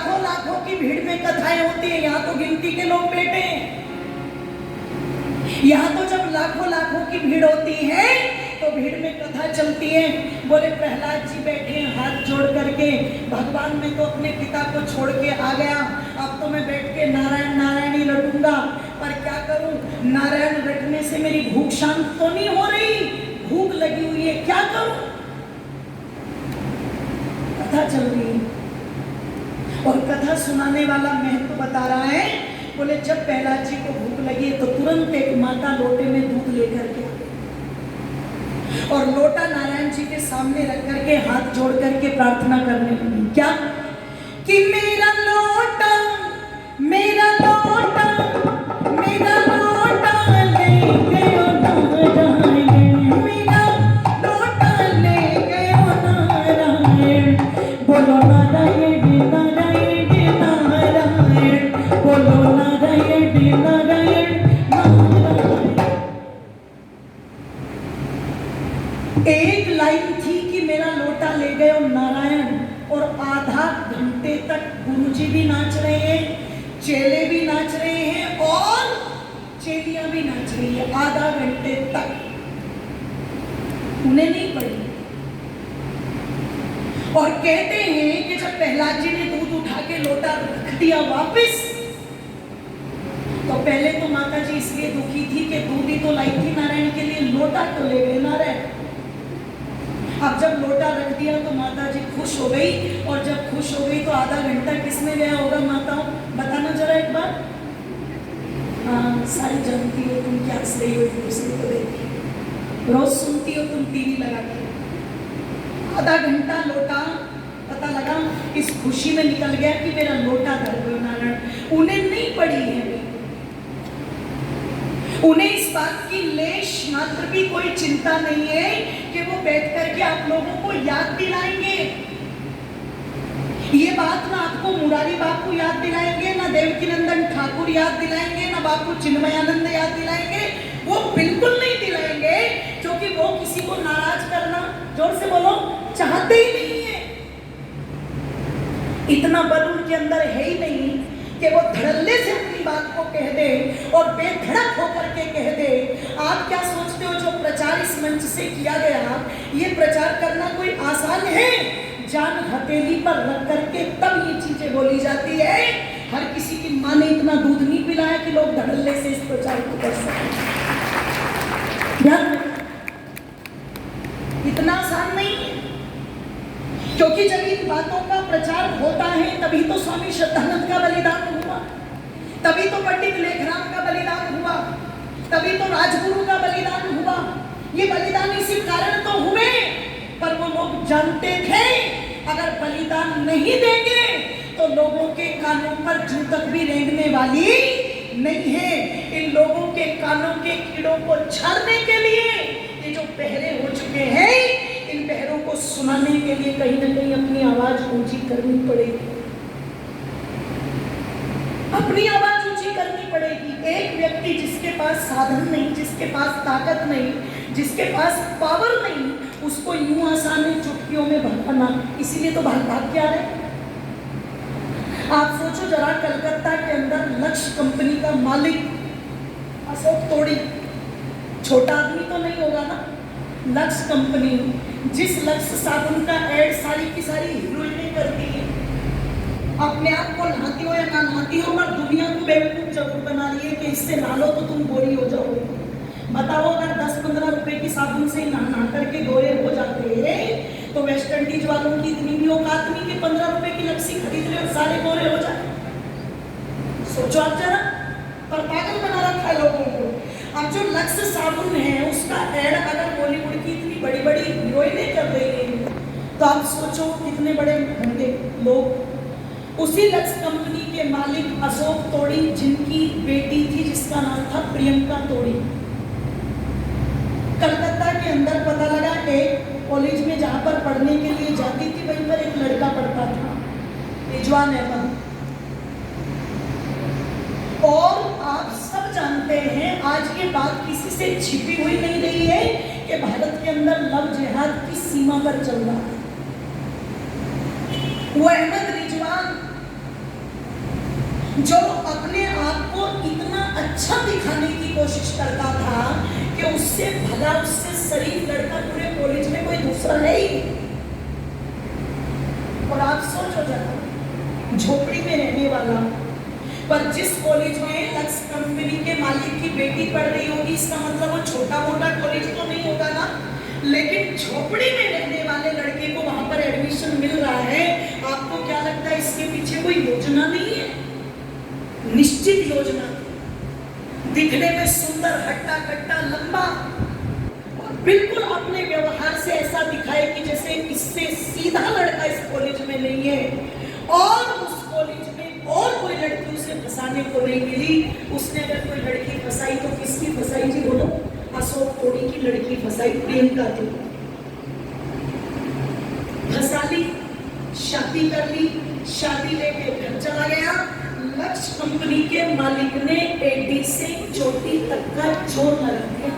लाखों लाखों की भीड़ में कथाएं होती है, यहाँ तो गिनती के लोग बैठे हैं। यहाँ तो जब लाखों लाखों की भीड़ होती है तो भीड़ में कथा चलती है। बोले प्रहलाद जी बैठे हाथ जोड़ करके, भगवान मैं तो अपने पिता को छोड़ के आ गया, अब तो मैं बैठ के नारायण नारायण ही रटूंगा, पर क्या करूं, नारायण रटने से मेरी भूख शांत तो नहीं हो रही, भूख लगी हुई है, क्या करूं। कथा चल रही है और कथा सुनाने वाला महत्व बता रहा है। बोले जब प्रहलाद जी को भूख लगी तो तुरंत एक माता लोटे में दूध लेकर के और लोटा नारायण जी के सामने रख करके हाथ जोड़ करके प्रार्थना करने लगी। क्या कि मेरा लोटा मेरा लोटा मेरा लोटा ले गयो नारायण, मेरा लोटा ले गयो नारायण, बोलो नारायण नारायण नारायण, बोलो नारायण नारायण नारायण। एक लाइन थी कि मेरा लोटा ले गए नारायण, और आधा घंटे तक गुरुजी भी नाच रहे हैं, चेले भी नाच रहे हैं और चेलियां भी नाच रही है। आधा घंटे तक उन्हें नहीं पड़ी। और कहते हैं कि जब प्रहलाद जी ने दूध उठा के लोटा रख दिया वापस, तो पहले तो माता जी इसलिए दुखी थी कि दूध ही तो लाई थी नारायण के लिए, लोटा तो ले गए नारायण। अब जब लोटा रख दिया तो माता जी खुश हो गई, और जब खुश हो गई तो आधा घंटा किसने गया होगा माताओं, बताना जरा एक बार। हाँ, सारी जानती हो तुम, क्या हंस रही हो एक दूसरे को देख के, रोज सुनती हो तुम टीवी लगा के। आधा घंटा लोटा, पता लगा इस खुशी में निकल गया कि मेरा लोटा धर गयो नारायण। उन्हें नहीं पड़ी है, उन्हें इस बात की लेश मात्र भी कोई चिंता नहीं है कि वो बैठ करके आप लोगों को याद दिलाएंगे। ये बात ना आपको मुरारी बापू याद दिलाएंगे, ना देवकीनंदन ठाकुर याद दिलाएंगे, ना बापू चिन्मयानंद याद दिलाएंगे, वो बिल्कुल नहीं दिलाएंगे, क्योंकि वो किसी को नाराज करना, जोर से बोलो, चाहते ही नहीं है। इतना बल उनके अंदर है ही नहीं कि वो धड़ल्ले से अपनी बात को कह दे और बेधड़क होकर के कह दे। आप क्या सोचते हो जो प्रचार इस मंच से किया गया, ये प्रचार करना कोई आसान है? जान हथेली पर रख करके तब ये चीजें बोली जाती है। हर किसी की माँ ने इतना दूध नहीं पिलाया कि लोग धड़ल्ले से इस प्रचार को कर सकें। इतना आसान नहीं है, क्योंकि जब इन बातों का प्रचार होता है तभी तो स्वामी श्रद्धानंद का बलिदान हुआ, तभी तो पंडित लेखराम का बलिदान हुआ, तभी तो राजगुरु का बलिदान हुआ। ये बलिदान इसी कारण तो हुए, पर वो लोग जानते थे अगर बलिदान नहीं देंगे तो लोगों के कानों पर जूं तक भी रेंगने वाली नहीं है। इन लोगों के कानों के कीड़ों को छाड़ने के लिए ये जो पहरे हो चुके हैं, इन पहरों को सुनाने के लिए कहीं ना कहीं अपनी आवाज ऊंची करनी पड़ेगी, अपनी आवाज ऊंची करनी पड़ेगी। एक व्यक्ति जिसके पास साधन नहीं, जिसके पास ताकत नहीं, जिसके पास पावर नहीं, उसको यूं आसान है चुटकियों में भगाना, इसीलिए तो भाग क्या रहे। आप सोचो जरा, कलकत्ता के अंदर लक्ष्य कंपनी का मालिक अशोक तोड़ी, छोटा आदमी तो नहीं होगा ना। लक्ष्य कंपनी, जिस लक्ष्य साबुन का एड सारी की सारी हीरोइनें करती है, अपने आप को नहाती हो या ना नहाती हो, मगर दुनिया को बेवकूफ जरूर बना रही है कि इससे नहा लो तो तुम गोरी हो जाओगे। बताओ, अगर 10-15 रुपए की साबुन से नहा करके गोरे हो जाते हैं तो वेस्ट इंडीज वालों की इतनी भी औकात नहीं कि 15 रुपए की लस्सी खरीद ले और सारे गोरे हो जाए। सोचो आप जरा, पर पागल बना रखा है लोगों को। अब जो लक्ष्य साबुन है उसका एड अगर बॉलीवुड की इतनी बड़ी बड़ी हीरोइनें कर रही है तो आप सोचो कितने बड़े होंगे लोग। उसी लक्ष्य कंपनी के मालिक अशोक तोड़ी, जिनकी बेटी थी जिसका नाम था प्रियंका तोड़ी, कलकत्ता के अंदर पता लगा एक कॉलेज में जहाँ पर पढ़ने के लिए जाती थी वहीं पर एक लड़का पढ़ता था, रिजवान अहमद। और आप सब जानते हैं आज ये बात किसी से छिपी हुई नहीं रही है कि भारत के अंदर लव जिहाद की सीमा पर चल रहा है। वो अहमद रिजवान जो अपने आप को इतना अच्छा दिखाने की कोशिश करता था कि उससे भला, उससे शरीफ लड़का पूरे कॉलेज में कोई दूसरा है ही। और आप सोचो जरा, झोपड़ी में रहने वाला, पर जिस कॉलेज में लक्स कंपनी के मालिक की बेटी पढ़ रही होगी, इसका मतलब वो छोटा मोटा कॉलेज तो नहीं होगा ना। लेकिन झोपड़ी में रहने वाले लड़के को वहां पर एडमिशन मिल रहा है। आपको क्या लगता है इसके पीछे कोई योजना नहीं है? निश्चित योजना। दिखने में सुंदर, हट्टा कट्टा, लंबा, और बिल्कुल अपने व्यवहार से ऐसा दिखाए कि जैसे इससे सीधा लड़का इस कॉलेज में नहीं है, और उस कॉलेज में और कोई लड़की उसे फंसाने को नहीं मिली। उसने अगर कोई लड़की फंसाई तो किसकी फंसाई जी बोलो? अशोक तोड़ी की लड़की फंसाई, प्रियंका थी। फंसा ली, शादी कर ली, शादी लेके घर चला गया। लक्स कंपनी के मालिक ने एडी से चोटी तक का जोर लगा दिया।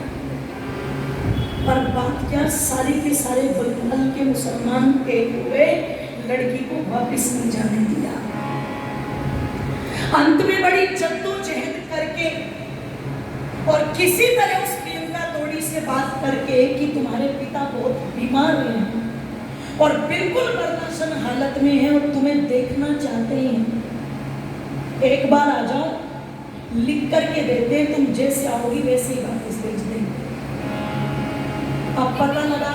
पर बात क्या, सारे के सारे बंगाल के मुसलमान एक हुए, लड़की को वापस नहीं जाने दिया। अंत में बड़ी जद्दोजहद करके और किसी तरह उस प्रियंका तोड़ी से बात करके कि तुम्हारे पिता बहुत बीमार हैं और बिल्कुल बर्दाश्त हालत में हैं और तुम्हें देखना चाहते हैं, एक बार आ जाओ, लिख करके देते हैं, तुम जैसे आओगी वैसे ही वापस भेज देंगे। अब पता लगा,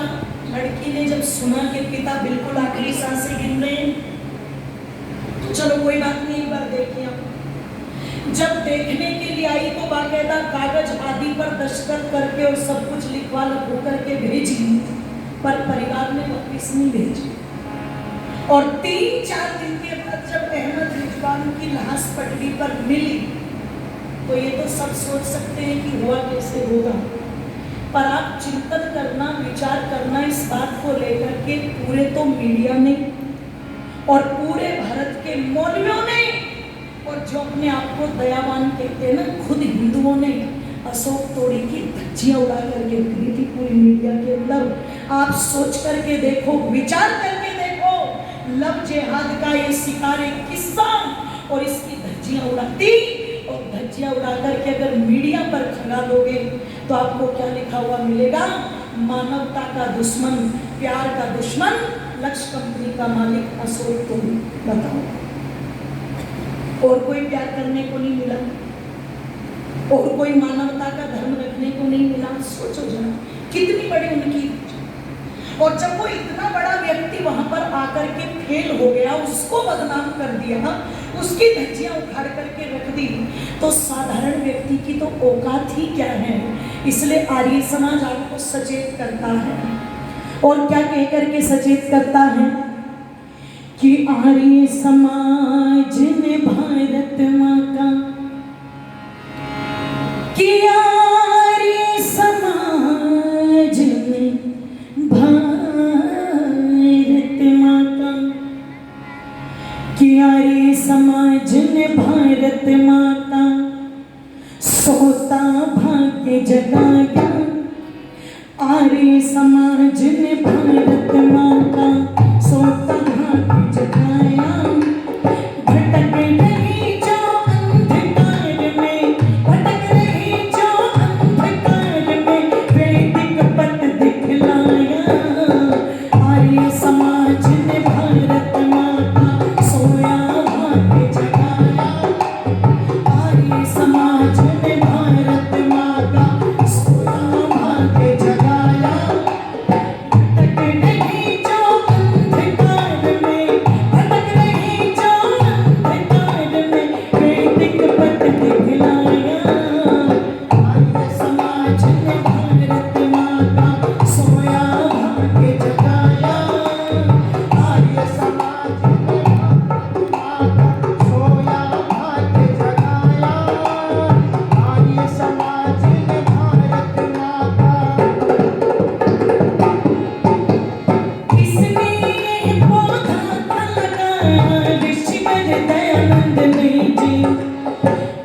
लड़की ने जब सुना कि पिता बिल्कुल आखिरी सांसें गिन रहे हैं, तो चलो कोई बात नहीं, एक बार देखिए। जब देखने के लिए आई तो बाकायदा कागज आदि पर दस्तखत करके और सब कुछ लिखवा लिखो करके भेजी, पर परिवार ने वापस नहीं भेजी। और 3-4 दिन के बाद जब अहमद रिजवान की लाश पटरी पर मिली, तो ये तो सब सोच सकते हैं कि हुआ कैसे होगा। पर आप चिंतन करना, विचार करना इस बात को लेकर के, पूरे तो मीडिया ने और पूरे भारत के मौलवियों ने और जो अपने आप को दयावान कहते हैं ना, खुद हिंदुओं ने अशोक तोड़ी की धज्जियां उड़ा करके दी थी पूरी मीडिया के अंदर। आप सोच करके देखो, विचार करके देखो, लव जिहाद का ये शिकार एक किस्सा और इसकी धज्जियां उड़ाती, और धज्जियां उड़ा करके अगर मीडिया पर खंगा दोगे तो आपको क्या लिखा हुआ मिलेगा? मानवता का दुश्मन, प्यार का दुश्मन, लक्स कंपनी का मालिक अशोक तोड़ी। बताओ, और कोई प्यार करने को नहीं मिला, और कोई मानवता का धर्म रखने को नहीं मिला। सोचो जरा कितनी बड़ी उनकी। और जब वो इतना बड़ा व्यक्ति वहां पर आकर के फेल हो गया, उसको बदनाम कर दिया, उसकी धज्जियां उखाड़ करके रख दी, तो साधारण व्यक्ति की तो औकात ही क्या है। इसलिए आर्य समाज आपको सचेत करता है, और क्या कह करके सचेत करता है कि आर्य समाज ने भारत माँ का, कि आर्य समाज ने भारत माँ का, कि आर्य समाज ने भारत माँ का सोता भाग्य जगाया। आर्य समाज ने भारत माँ का सोता भाग्य जगाया। भटक रही जो अंधकार में, भटक रही जो अंधकार में, वैदिक पथ दिखलाया। आर्य समाज ने भारत माँ का सोया भाग्य जगाया। आर्य समाज ने भारत माँ का सोया भाग्य जगाया। भटक रही जो अंधकार में, भटक रही जो अंधकार में, वैदिक पथ दिखलाया। आर्य समाज ने भारत माँ का सोया भाग्य जगाया। आर्य समाज ने भारत माँ का सोया भाग्य जगाया। आर्य समाज ने भारत माँ का, किसने ये पौधा था लगाया? ऋषिवर दयानंद ने जी।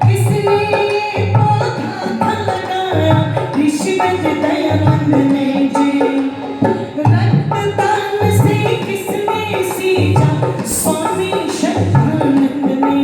किसने ये पौधा था लगाया? ऋषिवर दयानंद ने जी। रक्तदान से किसने सींचा? स्वामी शतानंद ने।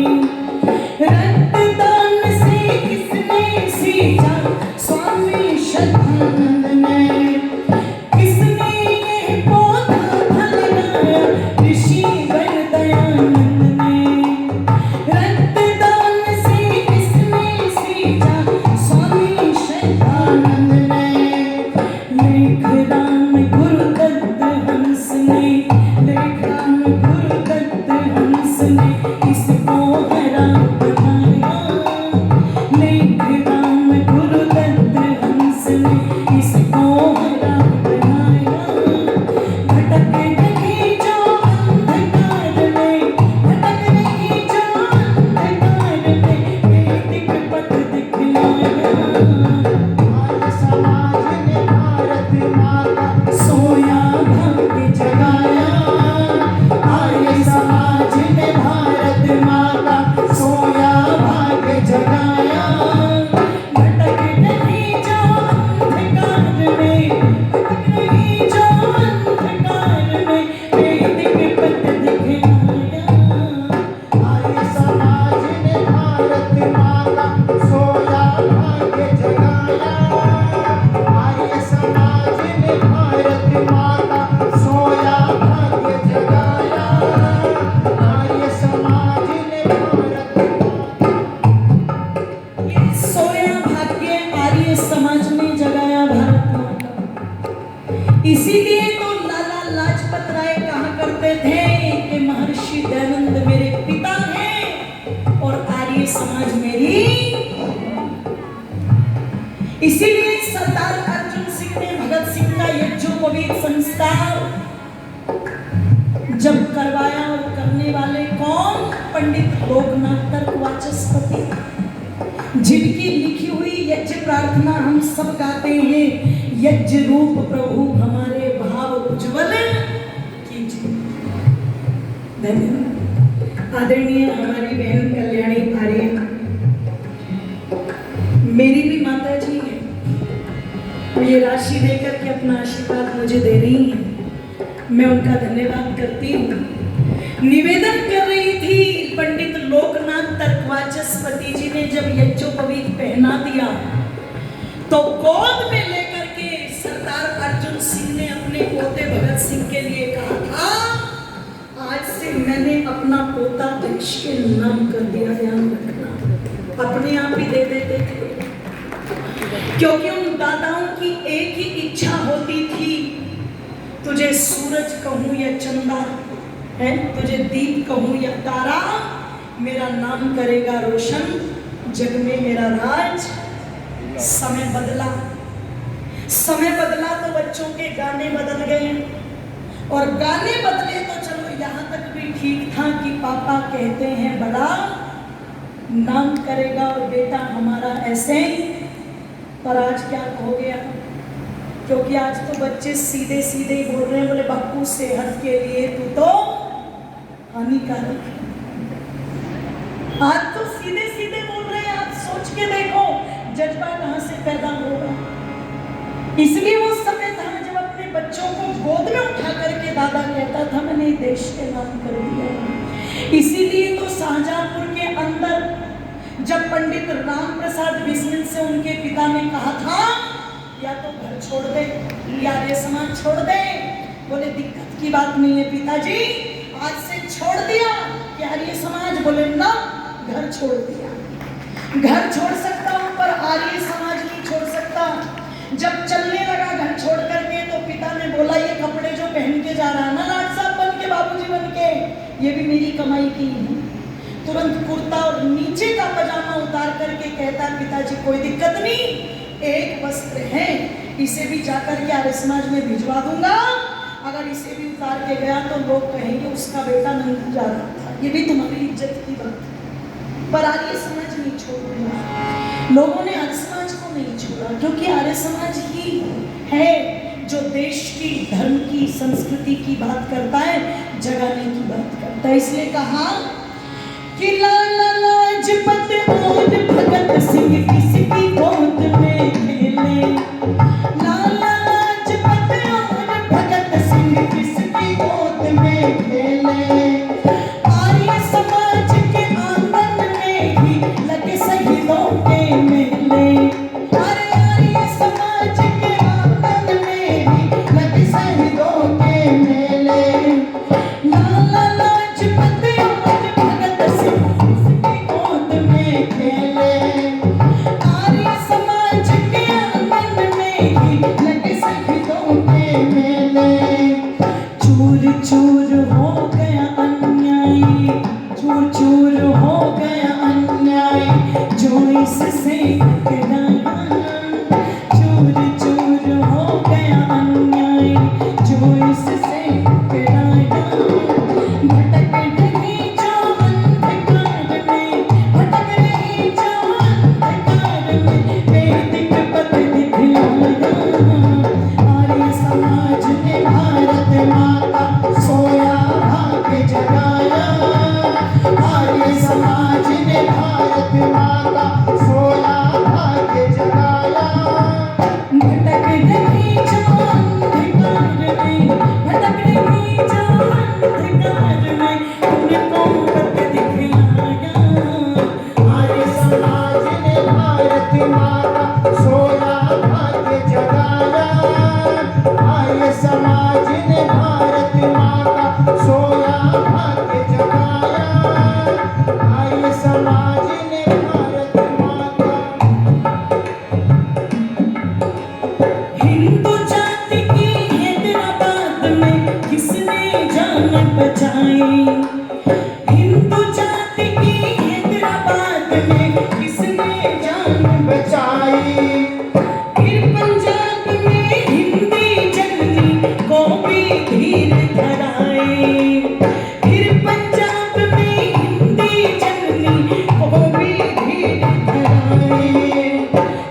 महर्षि दयानंद मेरे पिता हैं और आर्य समाज मेरी। इसीलिए सरदार अर्जुन सिंह ने भगत सिंह का यज्ञोपवीत संस्कार जब करवाया, और करने वाले कौन? पंडित लोकनाथ तर्क वाचस्पति, जिनकी लिखी हुई यज्ञ प्रार्थना हम सब गाते हैं, यज्ञ रूप प्रभु हमारे भाव उज्ज्वल कीजिए। धन्यवाद। आदरणीय हमारी बहन कल्याणी आर्य मेरी भी माता जी है, ये राशि देकर के अपना आशीर्वाद मुझे दे रही हैं, मैं उनका धन्यवाद करती हूँ। निवेदन कर रही थी, पंडित लोकनाथ तर्क वाचस्पति जी ने जब यज्ञोपवीत पहना दिया तो गोद में लेकर के सरदार अर्जुन सिंह ने अपने पोते भगत सिंह के लिए कहा था, आज से मैंने अपना पोता देश के नाम कर दिया, ध्यान रखना। अपने आप ही दे देते थे, क्योंकि उन दादाओं की एक ही इच्छा होती थी, तुझे सूरज कहूं या चंदा है, तुझे दीप कहूं या तारा, मेरा नाम करेगा रोशन, जग में मेरा राज। समय बदला, समय बदला तो बच्चों के गाने बदल गए, और गाने बदले तो चलो यहाँ तक भी ठीक था कि पापा कहते हैं बड़ा, नाम करेगा और बेटा हमारा ऐसे। पर आज क्या हो गया? क्योंकि आज तो बच्चे सीधे सीधे ही बोल रहे हैं, बोले बापू सेहत के लिए तू तो हानिकारक है। आज तो सीधे सीधे बोल रहे हैं, आप सोच के देखो जज्बा कहां से पैदा होगा। इसलिए वो समय था जब अपने बच्चों को गोद में उठा करके दादा कहता था मैंने देश के नाम कर दिया। इसीलिए तो शाहजहांपुर के अंदर जब पंडित राम प्रसाद बिस्मिल से उनके पिता ने कहा था या तो घर छोड़ दे या आर्य समाज छोड़ दे, बोले दिक्कत की बात नहीं है पिताजी, आज से छोड़ दिया कि आर्य समाज, बोले ना घर छोड़ दिया। घर छोड़ सकता हूं पर आर्य समाज नहीं छोड़ सकता। जब चलने लगा घर छोड़ करके तो पिता ने बोला ये कपड़े जो पहन के जा रहा है ना लाट साहब बन के, बाबूजी बन के, ये भी मेरी कमाई की है। तुरंत कुर्ता और नीचे का पजामा उतार करके कहता पिताजी कोई दिक्कत नहीं, एक वस्त्र है, इसे भी जाकर के आर्य समाज में भिजवा दूंगा, अगर इसे भी उतार के गया तो लोग कहेंगे उसका बेटा नहीं जा रहा था, ये भी तुम्हारी इज्जत की बात है। पर आर्य समाज नहीं छोड़ा, लोगों ने आर्य समाज को नहीं छोड़ा, क्योंकि आर्य समाज ही है जो देश की, धर्म की, संस्कृति की बात करता है, जगाने की बात करता है। इसलिए कहा कि लाला लाजपत और भगत सिंह किसकी गोद में खेले, लाला लाजपत और भगत सिंह किसकी गोद में खेले, आर्य समाज के आंगन में ही लगे शहीदों के मेले, अरे आर्य समाज के आंगन में ही लगे शहीदों के मेले, लाला लाजपत और भगत सिंह किसकी गोद में खेले, आर्य समाज के आंगन में ही लगे शहीदों के मेले। चूर चूर हो गया अन्याय, चूर चूर हो गया अन्याय, जो इससे टकराया, चूर चूर हो गया अन्याय, जो इससे टकराया, भटक रही जो अंधकार में, भटक रही जो अंधकार में, वैदिक पथ दिखलाया, आर्य समाज ने भारत माता सोया भाग्य जगाया, आर्य समाज ने भारत माता सोया भाग्य जगाया, भटक रही जो अंधकार में, भटक रही जो अंधकार में, उनको पथ दिखलाया, आर्य समाज ने भारत माता सोया भाग्य जगाया, आर्य समाज ने भारत माता सोया भाग्य जगाया, आर्य समाज ने भारत माता। हिंदू जाति की हैदराबाद में किसने जान बचाई, हिंदू जाति की हैदराबाद में किसने जान बचाई फिर पंजाब में हिंदी जननी को भी धीर धराए फिर पंजाब में हिंदी जननी को भी धीर धराए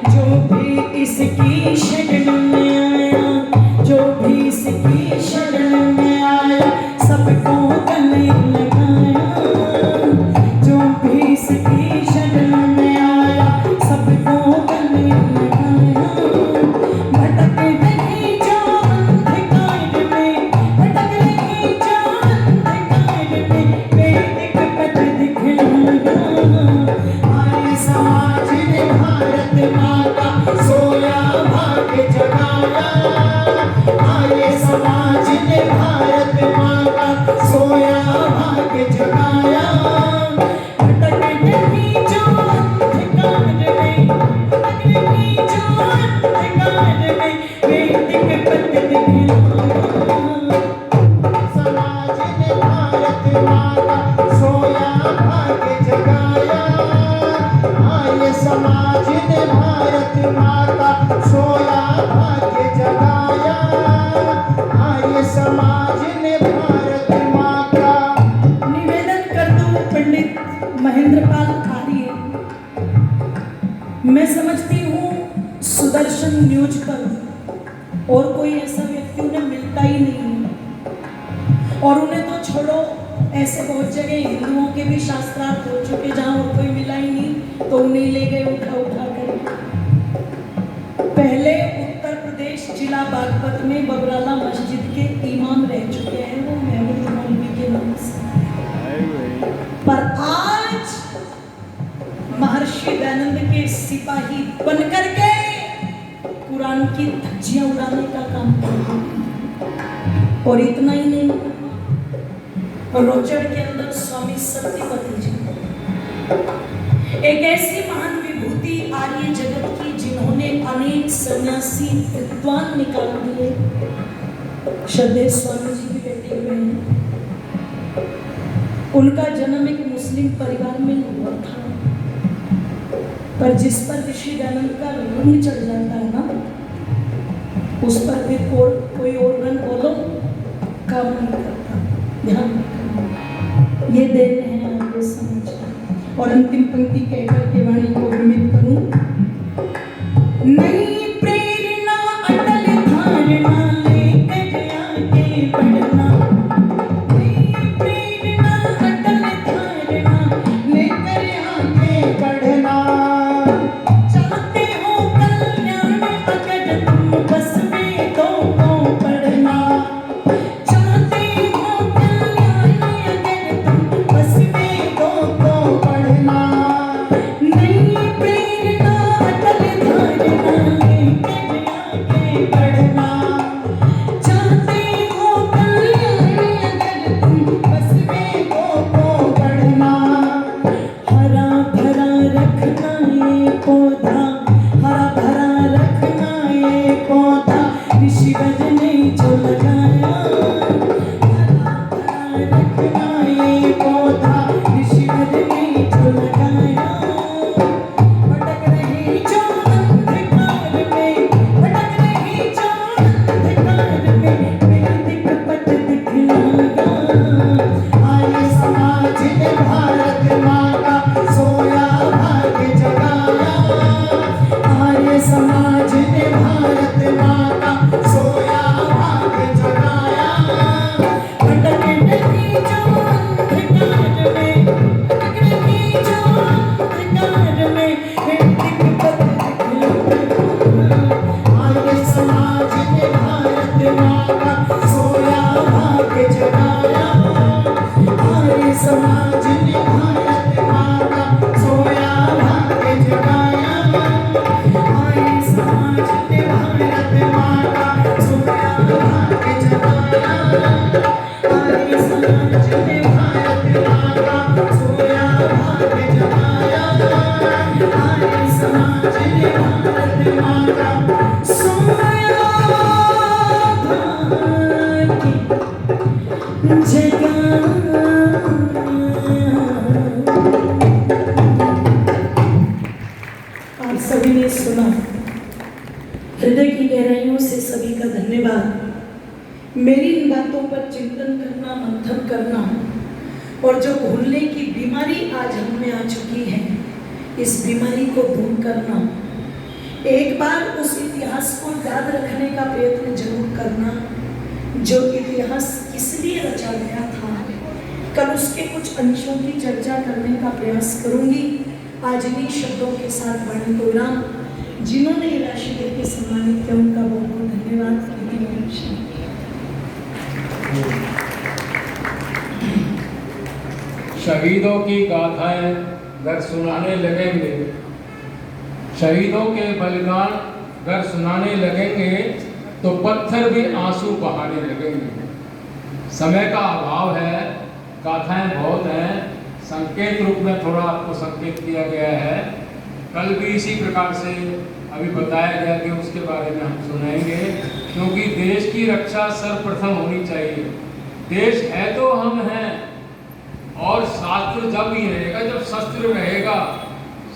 जो भी इसकी शरण में आया जो भी इसकी शरण में आया सबको गले लगाया जो भी इसकी शरण में आया सबको गले लगाया भटक रही जो अंधकार में भटक रही जो अंधकार में वैदिक पथ दिखलाया आर्य समाज ने भारत माँ का सोया भाग्य जगाया आर्य समाज ने भारत माँ का सोया भाग्य जगाया भटक रही जो अंधकार में भटक रही जो अंधकार में वैदिक पथ दिखलाया समाज ने भारत माँ का सोया भाग्य जगाया आर्य समाज ने भारत माँ का सोया भाग्य जगाया आर्य समाज ने भारत माँ का निवेदन कर दूं पंडित महेंद्रपाल आर्य मैं समझती हूँ सुदर्शन न्यूज पर और कोई ऐसा व्यक्ति उन्हें मिलता ही नहीं है और उन्हें तो छोड़ो ऐसे बहुत जगह हिंदुओं के भी शास्त्रार्थ हो चुके जहाँ और कोई मिला ही नहीं तो उन्हें ले गए उठा उठा कर पहले उत्तर प्रदेश जिला बागपत में बबराला मस्जिद के इमाम रह चुके हैं वो महमूद मौलवी के नाम से पर आज महर्षि दयानंद के सिपाही बनकर के कुरान की धज्जियां उड़ाने का काम कर रहे हैं और इतना ही नहीं रोचड़ के अंदर स्वामी सत्यवती जी एक ऐसी महान विभूति आर्य जगत की जिन्होंने अनेक सन्यासी विद्वान निकाल दिए श्रद्धेय स्वामी जी भी बैठे हुए हैं उनका जन्म एक मुस्लिम परिवार में हुआ था पर जिस पर ऋषि दयानंद का रंग चढ़ जाता है ना उस पर भी कोई और रंग बोलो काम नहीं करता ध्यान रखना ये देन है आपके समझ और अंतिम पंक्ति कहकर के वाणी को विमित करूं नई प्रेरणा अटल धारणा लेकर आगे बढ़ना नई प्रेरणा अटल धारणा लेकर आगे बढ़ना चाहते हो कल्याण अगर तुम बस वेदों को पढ़ना चाहते हो कल्याण अगर तुम बस वेदों को पढ़ना नई प्रेरणा अटल धारणा लेकर आगे बढ़ना चाहते हो कल्याण अगर तुम बस वेदों को पढ़ना हरा भरा रखना ये पौधा हरा भरा रखना ये पौधा ऋषिवर ने जो लगाया हरा भरा रखना ये पौधा ऋषिवर ने जो लगाया भटक रही जो अंधकार में भटक रही जो अंधकार में वैदिक पथ दिखलाया आर्य समाज ने भारत माँ का सोया भाग्य जगाया आर्य समाज ने भारत माँ का सोया भाग्य जगाया भटक रही जो अंधकार में भटक रही जो अंधकार में वैदिक पथ दिखलाया आर्य समाज ने भारत माँ का सोया भाग्य जगाया आर्य समाज ने भारत माँ का सोया भाग्य जगाया आर्य समाज ने भारत माँ का सोया भाग्य जगाया आर्य समाज ने भारत माँ का सोया भाग्य जगाया आर्य समाज ने भारत माँ का सोया भाग्य जगाया चिंतन करना, मंथन करना, और जो भूलने की बीमारी आज हम में आ चुकी है, इस बीमारी को दूर करना, एक बार उस इतिहास को याद रखने का प्रयत्न जरूर करना जो इतिहास किस लिए रचा गया था। कल उसके कुछ अंशों की चर्चा करने का प्रयास करूंगी। आज इन्हीं शब्दों के साथ वाणी को विराम। जिन्होंने ये राशि देकर सम्मानित किया उनका बहुत बहुत धन्यवाद। शहीदों की गाथाएं अगर सुनाने लगेंगे, शहीदों के बलिदान अगर सुनाने लगेंगे तो पत्थर भी आंसू बहाने लगेंगे। समय का अभाव है, गाथाएं बहुत हैं, संकेत रूप में थोड़ा आपको संकेत किया गया है। कल भी इसी प्रकार से अभी बताया गया कि उसके बारे में हम सुनाएंगे, क्योंकि देश की रक्षा सर्वप्रथम होनी चाहिए। देश है तो हम हैं, और शास्त्र जब ही रहेगा जब शस्त्र रहेगा।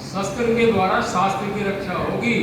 शस्त्र के द्वारा शास्त्र की रक्षा होगी।